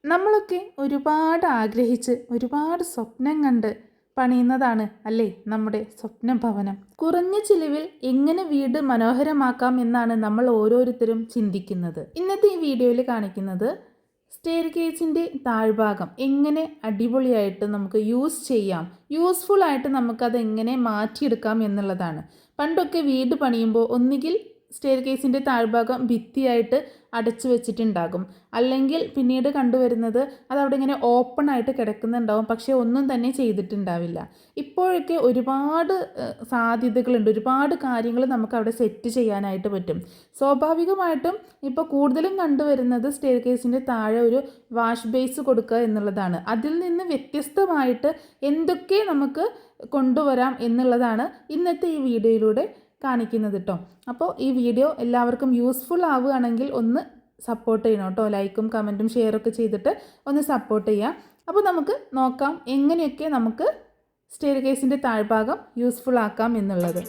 നമ്മളൊക്കെ ഒരുപാട് ആഗ്രഹിച്ച് ഒരുപാട് സ്വപ്നം കണ്ട് പണിയുന്നതാണ് അല്ലേ നമ്മുടെ സ്വപ്ന ഭവനം. കുറഞ്ഞ ചിലവിൽ എങ്ങനെ വീട് മനോഹരമാക്കാം എന്നാണ് നമ്മൾ ഓരോരുത്തരും ചിന്തിക്കുന്നത്. ഇന്നത്തെ ഈ വീഡിയോയിൽ കാണിക്കുന്നത് സ്റ്റെയർ കേസിൻ്റെ താഴ്ഭാഗം എങ്ങനെ അടിപൊളിയായിട്ട് നമുക്ക് യൂസ് ചെയ്യാം, യൂസ്ഫുൾ ആയിട്ട് നമുക്കത് എങ്ങനെ മാറ്റിയെടുക്കാം എന്നുള്ളതാണ്. പണ്ടൊക്കെ വീട് പണിയുമ്പോൾ ഒന്നുകിൽ സ്റ്റെയർ കേസിൻ്റെ താഴ്ഭാഗം ഭിത്തിയായിട്ട് അടച്ചു വെച്ചിട്ടുണ്ടാകും, അല്ലെങ്കിൽ പിന്നീട് കണ്ടുവരുന്നത് അതവിടെ ഇങ്ങനെ ഓപ്പൺ ആയിട്ട് കിടക്കുന്നുണ്ടാവും, പക്ഷേ ഒന്നും തന്നെ ചെയ്തിട്ടുണ്ടാവില്ല. ഇപ്പോഴൊക്കെ ഒരുപാട് സാധ്യതകളുണ്ട്, ഒരുപാട് കാര്യങ്ങൾ നമുക്ക് അവിടെ സെറ്റ് ചെയ്യാനായിട്ട് പറ്റും. സ്വാഭാവികമായിട്ടും ഇപ്പോൾ കൂടുതലും കണ്ടുവരുന്നത് സ്റ്റെയർ കേസിൻ്റെ താഴെ ഒരു വാഷ് ബേസ് കൊടുക്കുക എന്നുള്ളതാണ്. അതിൽ നിന്ന് വ്യത്യസ്തമായിട്ട് എന്തൊക്കെ നമുക്ക് കൊണ്ടുവരാം എന്നുള്ളതാണ് ഇന്നത്തെ ഈ വീഡിയോയിലൂടെ കാണിക്കുന്നത് കേട്ടോ. അപ്പോൾ ഈ വീഡിയോ എല്ലാവർക്കും യൂസ്ഫുൾ ആവുകയാണെങ്കിൽ ഒന്ന് സപ്പോർട്ട് ചെയ്യണം കേട്ടോ. ലൈക്കും കമൻറ്റും ഷെയറൊക്കെ ചെയ്തിട്ട് ഒന്ന് സപ്പോർട്ട് ചെയ്യാം. അപ്പോൾ നമുക്ക് നോക്കാം എങ്ങനെയൊക്കെ നമുക്ക് സ്റ്റെയർ കേസിൻ്റെ താഴ്ഭാഗം യൂസ്ഫുൾ ആക്കാം എന്നുള്ളത്.